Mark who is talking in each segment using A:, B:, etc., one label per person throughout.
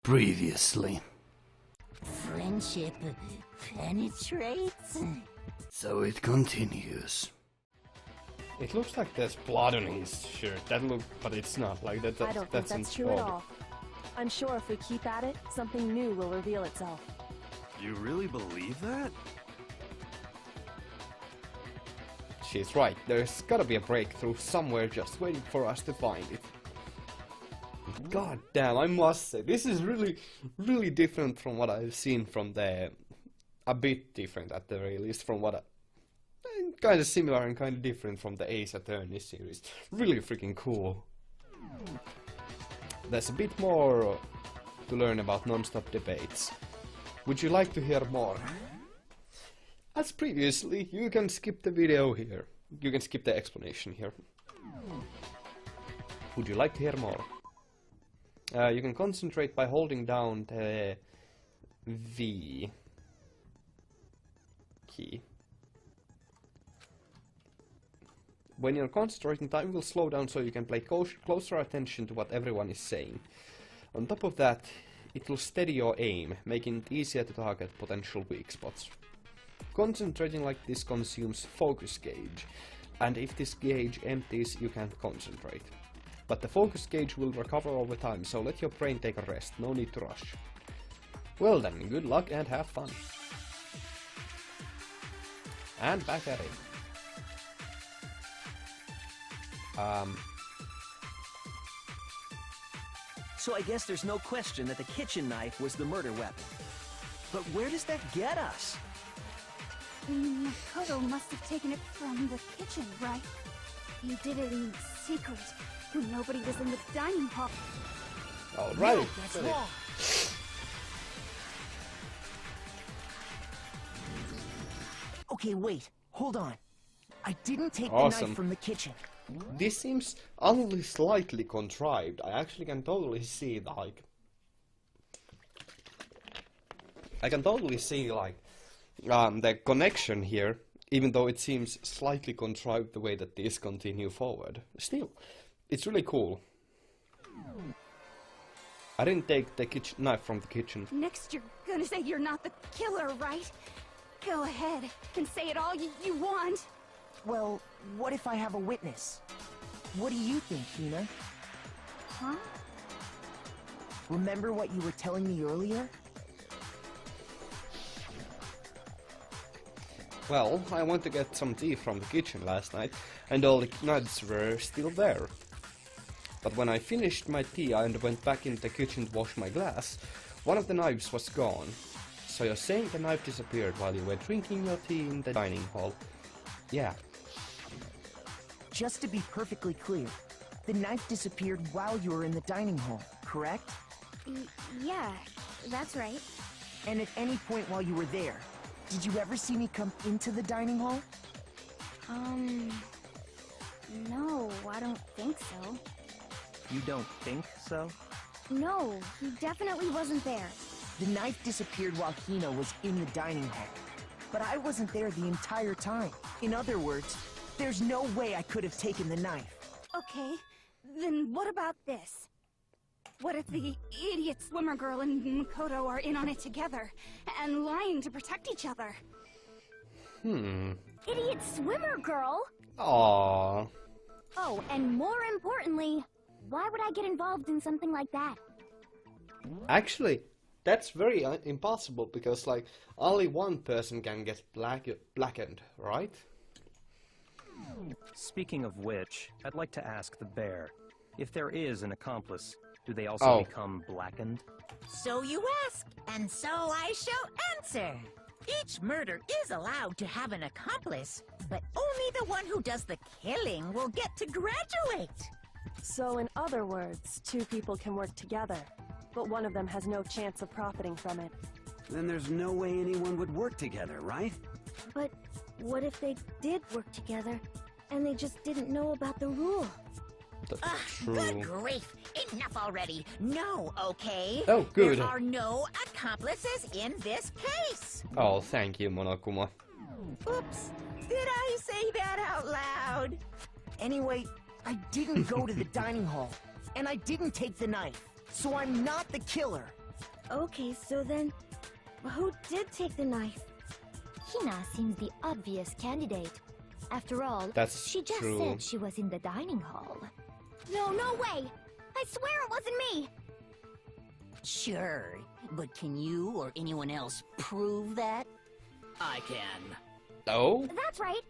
A: Previously.
B: Friendship penetrates.
A: So it continues.
C: It looks like there's blood on his shirt. But it's not. Like that.
D: I don't think that's true at all. I'm sure if we keep at it, something new will reveal itself.
E: You really believe that?
C: She's right. There's gotta be a breakthrough somewhere just waiting for us to find it. God damn, I must say, this is really different from what I've seen from the... A bit different at the very least from what kind of similar and kind of different from the Ace Attorney series. Really freaking cool. There's a bit more to learn about non-stop debates. Would you like to hear more? As previously, you can skip the video here. You can skip the explanation here. Would you like to hear more? You can concentrate by holding down the V key. When you're concentrating, time will slow down so you can pay closer attention to what everyone is saying. On top of that, it will steady your aim, making it easier to target potential weak spots. Concentrating like this consumes focus gauge, and if this gauge empties, you can't concentrate. But the focus gauge will recover over time, so let your brain take a rest, no need to rush. Well then, good luck and have fun. And back at it.
F: So I guess there's no question that the kitchen knife was the murder weapon. But where does that get us?
G: Makoto must have taken it from the kitchen, right? He did it in secret, when nobody was in the dining hall.
C: Alright.
F: No, that's wrong. Okay, wait. Hold on. I didn't take the knife from the kitchen.
C: This seems only slightly contrived. I actually can totally see like... I can totally see like the connection here, even though it seems slightly contrived the way that these continue forward. Still, it's really cool. I didn't take the knife from the kitchen.
G: Next you're gonna say you're not the killer, right? Go ahead and say it all you want.
F: Well, what if I have a witness? What do you think, Hina?
G: Huh?
F: Remember what you were telling me earlier?
C: Well, I went to get some tea from the kitchen last night, and all the knives were still there. But when I finished my tea and went back into the kitchen to wash my glass, one of the knives was gone. So you're saying the knife disappeared while you were drinking your tea in the dining hall? Yeah.
F: Just to be perfectly clear, the knife disappeared while you were in the dining hall, correct?
G: Yeah, that's right.
F: And at any point while you were there, did you ever see me come into the dining hall?
G: No, I don't think so.
F: You don't think so?
G: No, he definitely wasn't there.
F: The knife disappeared while Hina was in the dining hall. But I wasn't there the entire time. In other words, there's no way I could have taken the knife.
G: Okay, then what about this? What if the idiot swimmer girl and Makoto are in on it together, and lying to protect each other? Idiot swimmer girl?
C: Aww.
G: Oh, and more importantly, why would I get involved in something like that?
C: Actually, that's very impossible, because like only one person can get blackened, right?
H: Speaking of which, I'd like to ask the bear, if there is an accomplice, do they also become blackened?
B: So you ask, and so I shall answer. Each murder is allowed to have an accomplice, but only the one who does the killing will get to graduate.
D: So in other words, two people can work together, but one of them has no chance of profiting from it.
E: Then there's no way anyone would work together, right?
G: But what if they did work together, and they just didn't know about the rule?
B: Good grief! Enough already! No, okay?
C: Oh, good.
B: There are no accomplices in this case!
C: Oh, thank you, Monokuma.
B: Oops! Did I say that out loud?
F: Anyway, I didn't go to the dining hall, and I didn't take the knife, so I'm not the killer.
I: Okay, so then, who did take the knife?
J: Hina seems the obvious candidate. After all,
C: That's
J: she just
C: true.
J: said she was in the dining hall.
G: No, no way! I swear it wasn't me!
B: Sure, but can you or anyone else prove that?
K: I can.
C: Oh?
G: That's right!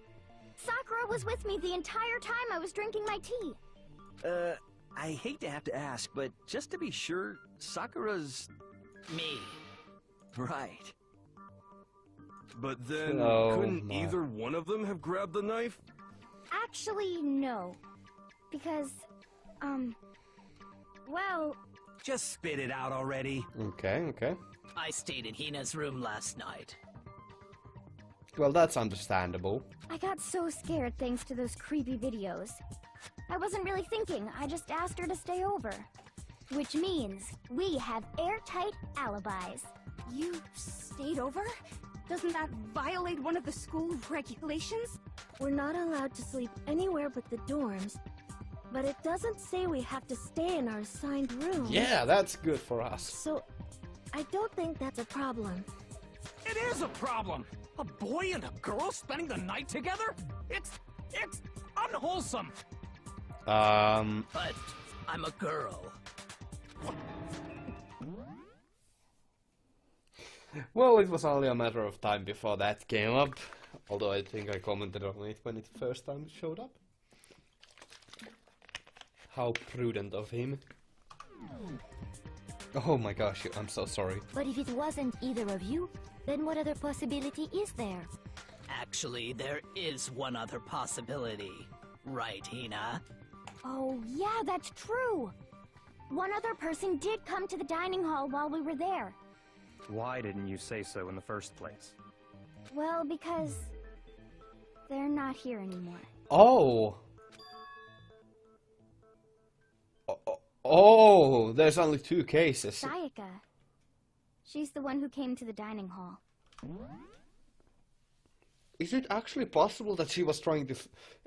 G: Sakura was with me the entire time I was drinking my tea.
E: I hate to have to ask, but just to be sure, Sakura's...
K: Me.
E: Right. But then,
C: Oh,
E: couldn't
C: my.
E: either one of them have grabbed the knife?
G: Actually, no. Because, well...
E: Just spit it out already.
C: Okay, okay.
K: I stayed in Hina's room last night.
C: Well, that's understandable.
G: I got so scared thanks to those creepy videos. I wasn't really thinking, I just asked her to stay over. Which means we have airtight alibis. You stayed over? Doesn't that violate one of the school regulations?
I: We're not allowed to sleep anywhere but the dorms, but it doesn't say we have to stay in our assigned room.
C: Yeah, that's good for us.
I: So, I don't think that's a problem.
L: It is a problem! A boy and a girl spending the night together? It's unwholesome!
K: But I'm a girl.
C: Well, it was only a matter of time before that came up. Although I think I commented on it when it first time showed up. How prudent of him. Oh my gosh, I'm so sorry.
J: But if it wasn't either of you, then what other possibility is there?
K: Actually, there is one other possibility. Right, Hina?
G: Oh, yeah, that's true! One other person did come to the dining hall while we were there.
H: Why didn't you say so in the first place?
G: Well, because... they're not here anymore.
C: Oh! Oh, there's only 2 cases.
G: Sayaka. She's the one who came to the dining hall.
C: Is it actually possible that she was trying to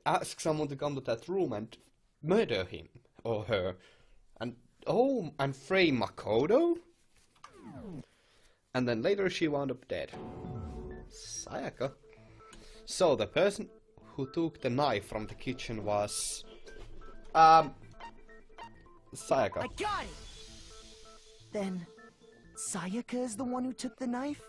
C: ask someone to come to that room and murder him or her? And oh, and frame Makoto? And then later she wound up dead. Sayaka. So the person who took the knife from the kitchen was Sayaka.
F: I got it! Then, Sayaka is the one who took the knife?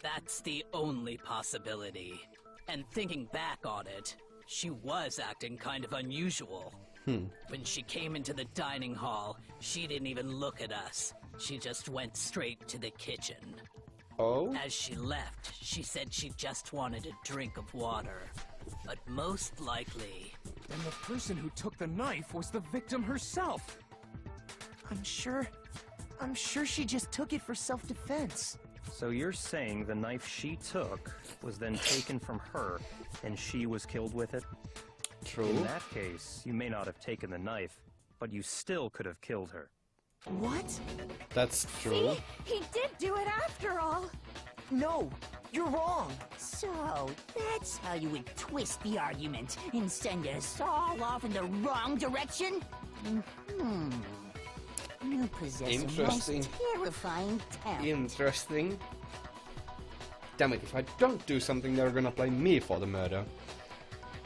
K: That's the only possibility. And thinking back on it, she was acting kind of unusual. When she came into the dining hall, she didn't even look at us. She just went straight to the kitchen.
C: Oh?
K: As she left, she said she just wanted a drink of water. But most likely...
L: Then the person who took the knife was the victim herself!
F: I'm sure she just took it for self-defense.
H: So you're saying the knife she took was then taken from her, and she was killed with it?
C: True.
H: In that case, you may not have taken the knife, but you still could have killed her.
F: What?
C: That's true.
G: See? He did do it after all!
F: No, you're wrong.
B: So, that's how you would twist the argument and send us all off in the wrong direction? You possess a
C: Interesting.
B: most terrifying talent.
C: Interesting. Damn it, if I don't do something, they're gonna blame me for the murder.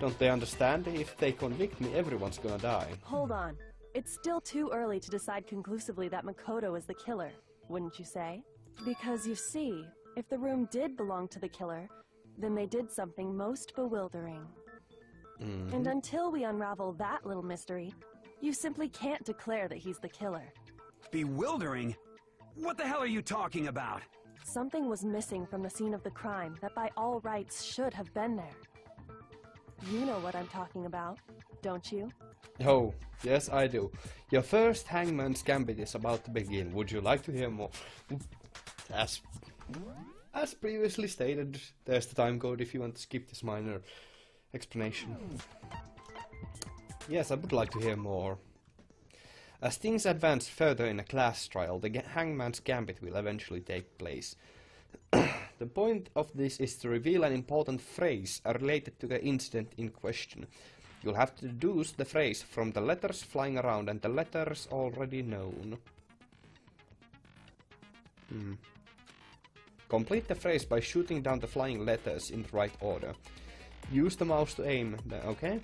C: Don't they understand? If they convict me, everyone's gonna die.
D: Hold on. It's still too early to decide conclusively that Makoto is the killer, wouldn't you say? Because you see, if the room did belong to the killer, then they did something most bewildering. And until we unravel that little mystery, you simply can't declare that he's the killer.
E: Bewildering? What the hell are you talking about?
D: Something was missing from the scene of the crime that by all rights should have been there. You know what I'm talking about, don't you?
C: Oh, yes I do. Your first Hangman's Gambit is about to begin. Would you like to hear more? As previously stated, there's the time code if you want to skip this minor explanation. Yes, I would like to hear more. As things advance further in a class trial, the Hangman's Gambit will eventually take place. The point of this is to reveal an important phrase related to the incident in question. You'll have to deduce the phrase from the letters flying around and the letters already known. Complete the phrase by shooting down the flying letters in the right order. Use the mouse to aim, okay?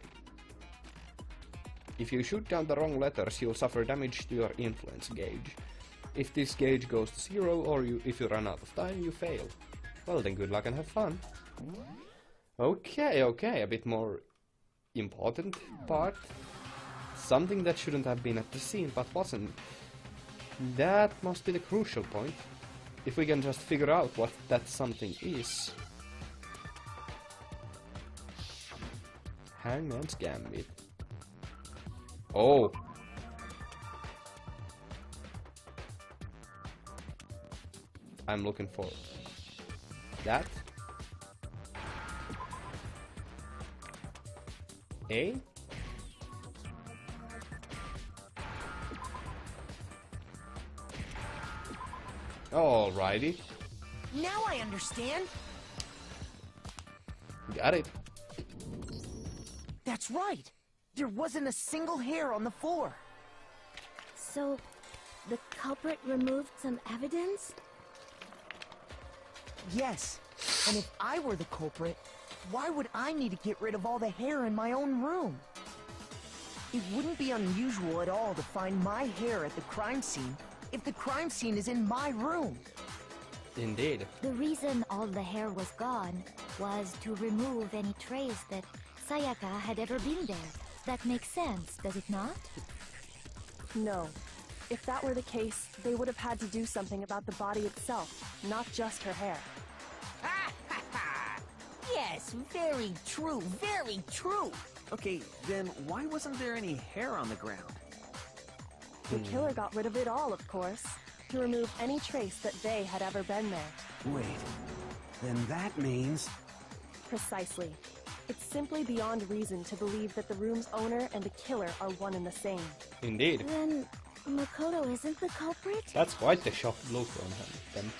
C: If you shoot down the wrong letters, you'll suffer damage to your influence gauge. If this gauge goes to 0 or if you run out of time, you fail. Well then, good luck and have fun. Okay, a bit more important part. Something that shouldn't have been at the scene, but wasn't. That must be the crucial point. If we can just figure out what that something is. Hangman's Gambit. Oh! I'm looking for that. A? Alrighty.
F: Now I understand.
C: Got it.
F: That's right. There wasn't a single hair on the floor.
I: So, the culprit removed some evidence?
F: Yes. And if I were the culprit, why would I need to get rid of all the hair in my own room? It wouldn't be unusual at all to find my hair at the crime scene if the crime scene is in my room.
C: Indeed.
J: The reason all the hair was gone was to remove any trace that Sayaka had ever been there. That makes sense, does it not?
D: No. If that were the case, they would have had to do something about the body itself, not just her hair.
F: Yes, very true, very true.
E: Okay, then why wasn't there any hair on the ground?
D: The killer got rid of it all, of course, to remove any trace that they had ever been there.
L: Wait, then that means...
D: Precisely. It's simply beyond reason to believe that the room's owner and the killer are one and the same.
C: Indeed.
I: Then Makoto isn't the culprit?
C: That's quite the shocked look on him, then.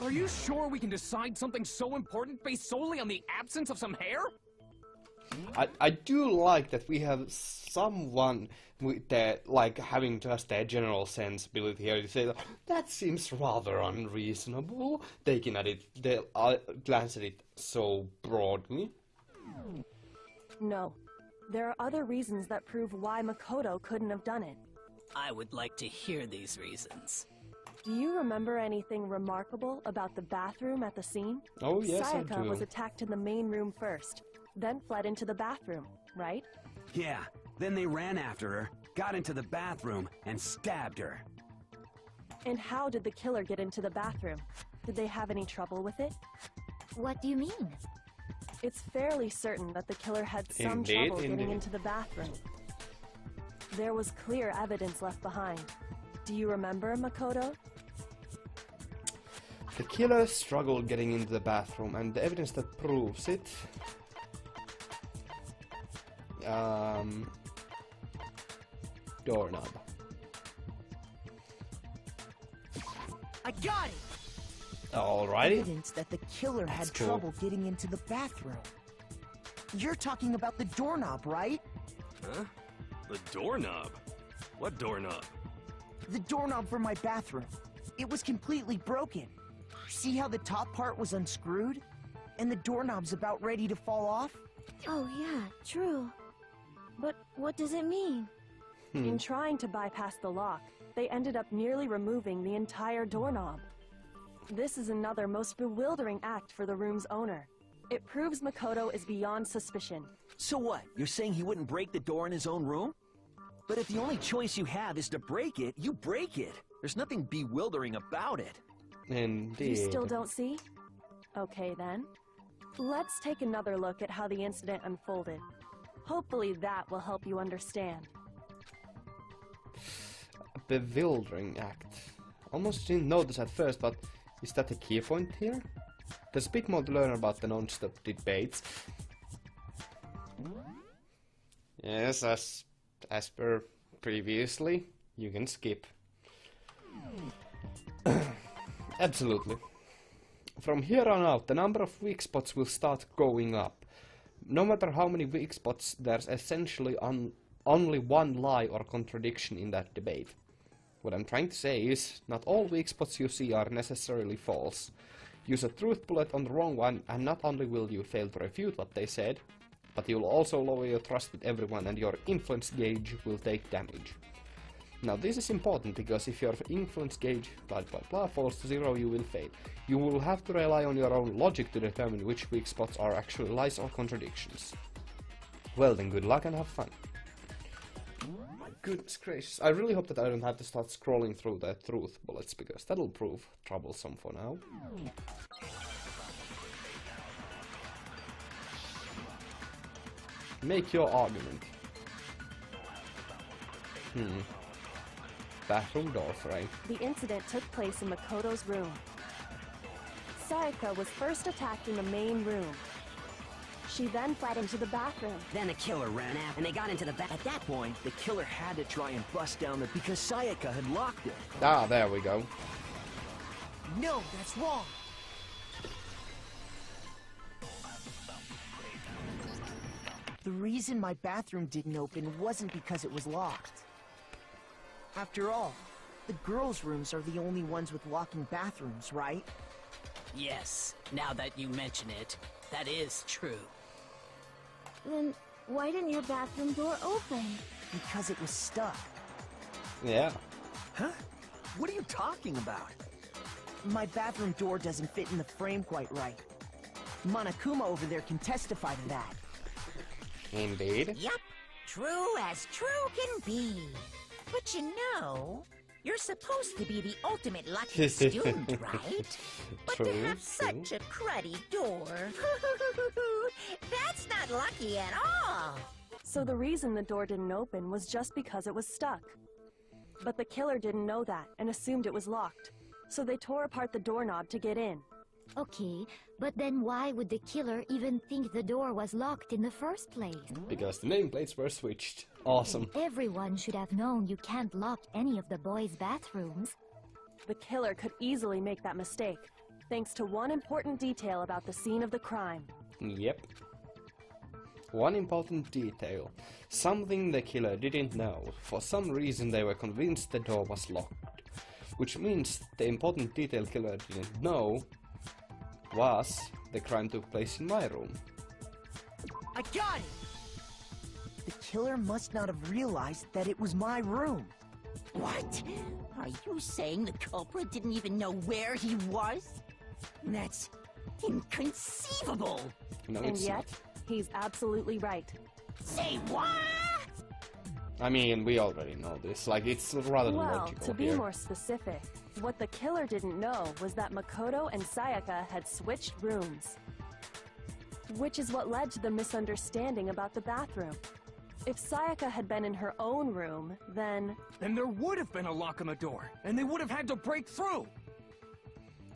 L: Are you sure we can decide something so important based solely on the absence of some hair?
C: I do like that we have someone with the, like, having just a general sensibility here to say that seems rather unreasonable, taking at it, they glance at it so broadly.
D: No. There are other reasons that prove why Makoto couldn't have done it.
K: I would like to hear these reasons.
D: Do you remember anything remarkable about the bathroom at the scene?
C: Oh yes,
D: Sayaka
C: I do.
D: was attacked in the main room first, then fled into the bathroom, right?
L: Yeah, then they ran after her, got into the bathroom, and stabbed her.
D: And how did the killer get into the bathroom? Did they have any trouble with it?
J: What do you mean?
D: It's fairly certain that the killer had some
C: Indeed,
D: trouble getting
C: indeed.
D: into the bathroom. There was clear evidence left behind. Do you remember, Makoto?
C: The killer struggled getting into the bathroom, and the evidence that proves it... doorknob.
F: I got it!
C: Alrighty.
F: Evidence that the killer
C: That's
F: had
C: cool.
F: trouble getting into the bathroom. You're talking about the doorknob, right?
E: Huh? The doorknob? What doorknob?
F: The doorknob for my bathroom. It was completely broken. See how the top part was unscrewed? And the doorknob's about ready to fall off?
I: Oh yeah, true. But what does it mean?
D: In trying to bypass the lock, they ended up nearly removing the entire doorknob. This is another most bewildering act for the room's owner. It proves Makoto is beyond suspicion.
E: So what? You're saying he wouldn't break the door in his own room? But if the only choice you have is to break it, you break it. There's nothing bewildering about it.
C: Indeed.
D: You still don't see? Okay then. Let's take another look at how the incident unfolded. Hopefully that will help you understand.
C: A bewildering act. Almost didn't notice at first, but is that the key point here? There's a bit more to learn about the non-stop debates. Yes, as per previously, you can skip. Absolutely. From here on out, the number of weak spots will start going up. No matter how many weak spots, there's essentially only one lie or contradiction in that debate. What I'm trying to say is, not all weak spots you see are necessarily false. Use a truth bullet on the wrong one, and not only will you fail to refute what they said, but you'll also lower your trust with everyone and your influence gauge will take damage. Now this is important because if your influence gauge blah blah blah falls to 0, you will fail. You will have to rely on your own logic to determine which weak spots are actually lies or contradictions. Well then, good luck and have fun. My goodness gracious, I really hope that I don't have to start scrolling through the truth bullets, because that'll prove troublesome for now. Make your argument. Bathroom door frame.
D: The incident took place in Makoto's room. Sayaka was first attacked in the main room. She then fled into the bathroom.
F: Then the killer ran out, and they got into the bath. At that point, the killer had to try and bust down the... because Sayaka had locked it.
C: Ah, there we go.
F: No, that's wrong. The reason my bathroom didn't open wasn't because it was locked. After all, the girls' rooms are the only ones with locking bathrooms, right?
K: Yes, now that you mention it, that is true.
I: Then why didn't your bathroom door open?
F: Because it was stuck.
C: Yeah.
E: Huh? What are you talking about?
F: My bathroom door doesn't fit in the frame quite right. Monokuma over there can testify to that.
C: Indeed.
B: Yup, true as true can be. But you know, you're supposed to be the ultimate lucky student, right? But
C: True,
B: to have such a cruddy door, that's not lucky at all.
D: So the reason the door didn't open was just because it was stuck. But the killer didn't know that and assumed it was locked. So they tore apart the doorknob to get in.
J: Okay, but then why would the killer even think the door was locked in the first place?
C: Because the nameplates were switched. Awesome.
J: Everyone should have known you can't lock any of the boys' bathrooms.
D: The killer could easily make that mistake, thanks to one important detail about the scene of the crime.
C: Yep. One important detail. Something the killer didn't know. For some reason they were convinced the door was locked. Which means the important detail killer didn't know was the crime took place in my room.
F: I got it! The killer must not have realized that it was my room.
B: What? Are you saying the culprit didn't even know where he was? That's inconceivable.
C: No,
D: And
C: it's
D: yet,
C: not.
D: he's absolutely right.
B: Say what?
C: I mean, we already know this. Like, it's rather
D: Well,
C: logical
D: to be
C: here.
D: more specific, what the killer didn't know was that Makoto and Sayaka had switched rooms. Which is what led to the misunderstanding about the bathroom. If Sayaka had been in her own room, then...
L: Then there would have been a lock on the door, and they would have had to break through.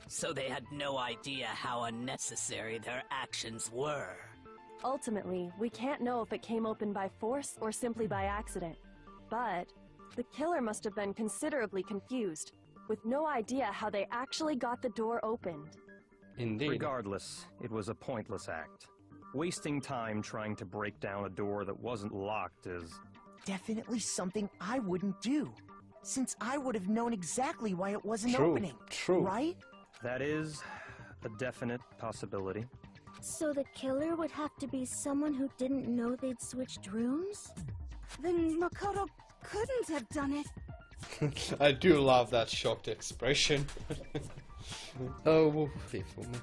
K: So they had no idea how unnecessary their actions were.
D: Ultimately, we can't know if it came open by force or simply by accident. But the killer must have been considerably confused, with no idea how they actually got the door opened.
C: Indeed.
H: Regardless, it was a pointless act. Wasting time trying to break down a door that wasn't locked is...
F: Definitely something I wouldn't do, since I would have known exactly why it wasn't
C: True,
F: opening.
C: true.
F: Right?
H: That is a definite possibility.
I: So the killer would have to be someone who didn't know they'd switched rooms? Then Makoto couldn't have done it.
C: I do love that shocked expression. Oh, faithful me.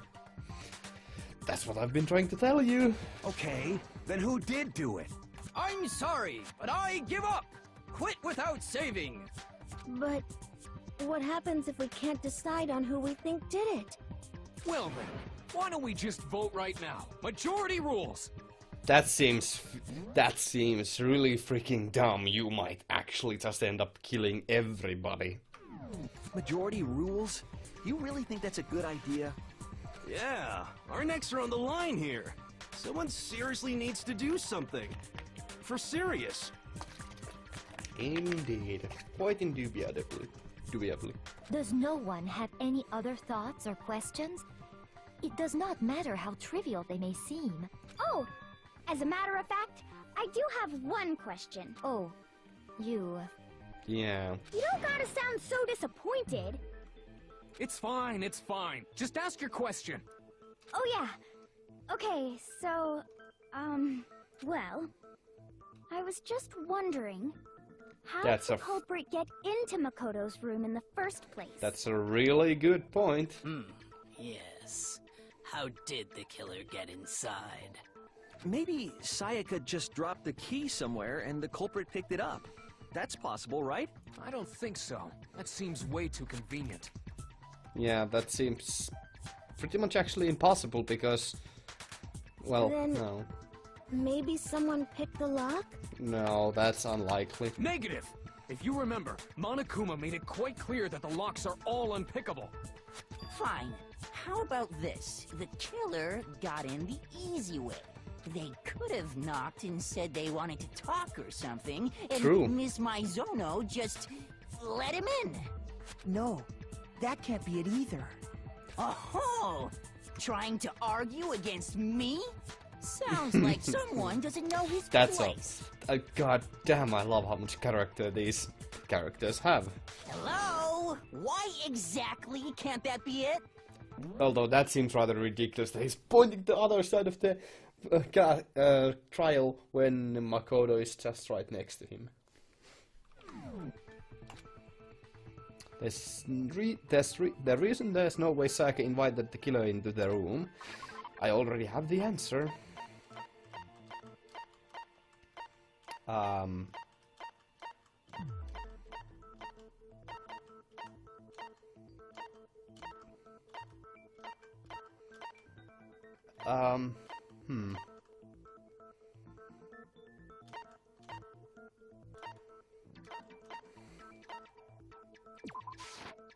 C: That's what I've been trying to tell you.
E: Okay, then who did do it?
L: I'm sorry, but I give up. Quit without saving.
I: But what happens if we can't decide on who we think did it?
L: Well then, why don't we just vote right now? Majority rules.
C: That seems really freaking dumb. You might actually just end up killing everybody.
E: Majority rules? You really think that's a good idea?
L: Yeah, our necks are on the line here. Someone seriously needs to do something. For serious.
C: Indeed. Quite indubitably.
J: Does no one have any other thoughts or questions? It does not matter how trivial they may seem.
G: Oh, as a matter of fact, I do have one question.
J: Oh, you...
C: Yeah.
G: You don't gotta sound so disappointed.
M: It's fine, it's fine. Just ask your question.
G: Oh yeah. Okay, so, well, I was just wondering, how did the culprit get into Makoto's room in the first place?
C: That's a really good point.
K: Yes. How did the killer get inside?
E: Maybe Sayaka just dropped the key somewhere and the culprit picked it up. That's possible, right?
M: I don't think so. That seems way too convenient.
C: Yeah, that seems pretty much actually impossible because, well,
I: Then
C: no.
I: maybe someone picked the lock?
C: No, that's unlikely.
M: Negative! If you remember, Monokuma made it quite clear that the locks are all unpickable.
B: Fine. How about this? The killer got in the easy way. They could have knocked and said they wanted to talk or something, and
C: True.
B: Miss Maizono just let him in.
F: No, that can't be it either.
B: Oh, trying to argue against me? Sounds like someone doesn't know his place.
C: God damn, I love how much character these characters have.
B: Hello? Why exactly can't that be it?
C: Although that seems rather ridiculous that he's pointing the other side of the trial when Makoto is just right next to him. The reason there's no way Sayaka invited the killer into the room, I already have the answer.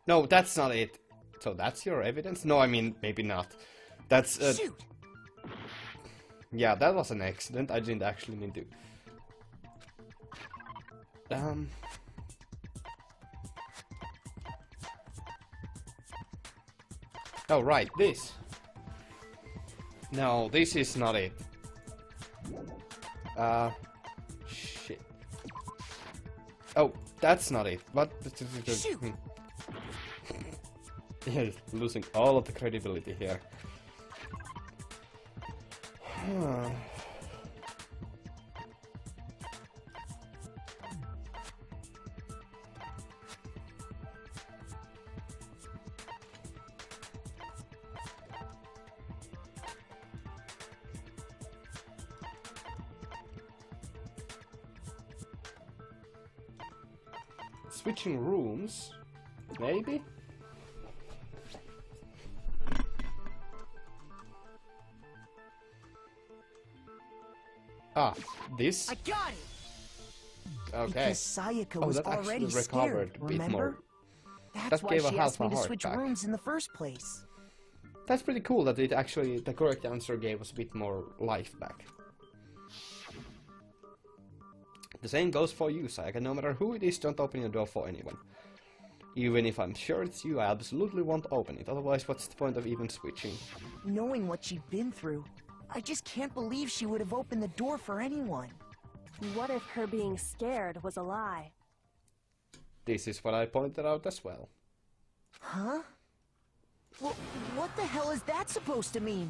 C: No, that's not it. So that's your evidence? No, I mean, maybe not. That's
B: Shoot!
C: Yeah, that was an accident. I didn't actually mean to. Oh, right, this. No, this is not it. Shit. Oh, that's not it. What?
B: Shoot.
C: Yeah, losing all of the credibility here. Switching rooms, maybe? Ah, this?
F: I got it!
C: Okay.
F: Because Sayaka was
C: that actually
F: already
C: recovered
F: scared,
C: a bit
F: remember?
C: more.
F: That's
C: That
F: why
C: gave a
F: she
C: half
F: asked me
C: a
F: to
C: heart
F: switch
C: back.
F: rooms in the first place.
C: That's pretty cool that it actually, the correct answer gave us a bit more life back. The same goes for you, Sayaka. No matter who it is, don't open your door for anyone. Even if I'm sure it's you, I absolutely won't open it. Otherwise, what's the point of even switching?
F: Knowing what she'd been through, I just can't believe she would have opened the door for anyone.
D: What if her being scared was a lie?
C: This is what I pointed out as well.
F: Huh? Well, what the hell is that supposed to mean?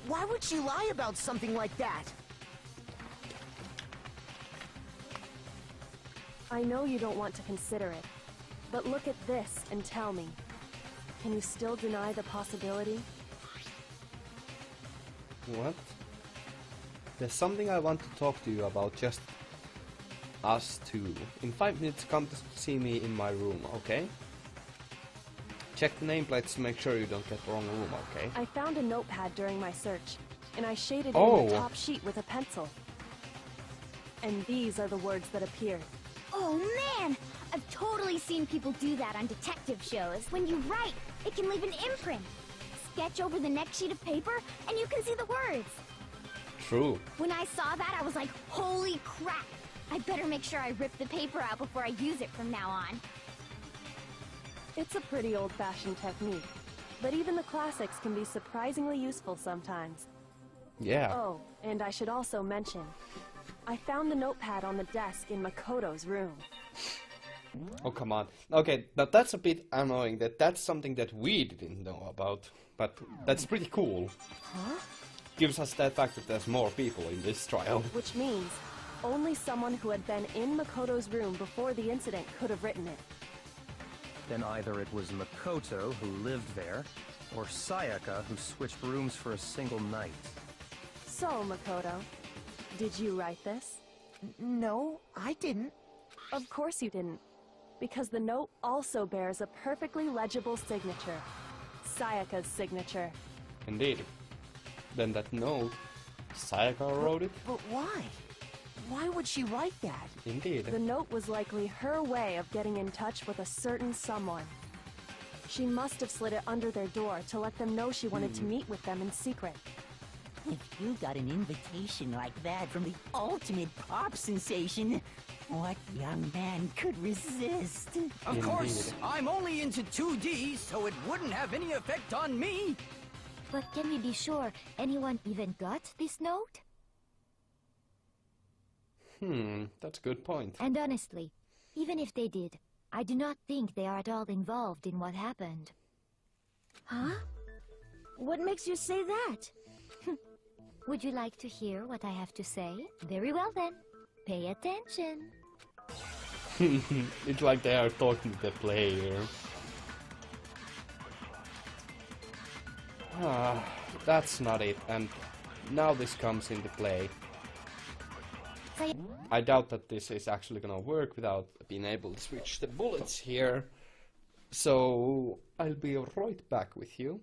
F: Why would she lie about something like that?
D: I know you don't want to consider it, but look at this and tell me. Can you still deny the possibility?
C: What? There's something I want to talk to you about, just us two. In 5 minutes, come to see me in my room, okay? Check the nameplates to make sure you don't get the wrong room, okay?
D: I found a notepad during my search, and I shaded
C: Oh.
D: in the top sheet with a pencil. And these are the words that appeared.
G: Oh man! I've totally seen people do that on detective shows. When you write, it can leave an imprint. Sketch over the next sheet of paper, and you can see the words.
C: True.
G: When I saw that, I was like, holy crap! I better make sure I rip the paper out before I use it from now on.
D: It's a pretty old-fashioned technique, but even the classics can be surprisingly useful sometimes.
C: Yeah.
D: Oh, and I should also mention, I found the notepad on the desk in Makoto's room.
C: Oh, come on. Okay, now that's a bit annoying that that's something that we didn't know about. But that's pretty cool.
D: Huh?
C: Gives us that fact that there's more people in this trial.
D: Which means only someone who had been in Makoto's room before the incident could have written it.
H: Then either it was Makoto who lived there, or Sayaka who switched rooms for a single night.
D: So, Makoto, did you write this?
F: No, I didn't.
D: Of course you didn't, because the note also bears a perfectly legible signature. Sayaka's signature.
C: Indeed. Then that note, Sayaka wrote it?
F: But why? Why would she write that?
C: Indeed.
D: The note was likely her way of getting in touch with a certain someone. She must have slid it under their door to let them know she wanted to meet with them in secret.
B: If you got an invitation like that from the ultimate pop sensation, what young man could resist?
M: Of course, I'm only into 2D, so it wouldn't have any effect on me.
J: But can we be sure anyone even got this note?
C: That's a good point.
J: And honestly, even if they did, I do not think they are at all involved in what happened.
I: Huh? What makes you say that?
J: Would you like to hear what I have to say? Very well then. Pay attention.
C: It's like they are talking to the player. That's not it, and now this comes into play. I doubt that this is actually gonna work without being able to switch the bullets here. So I'll be right back with you.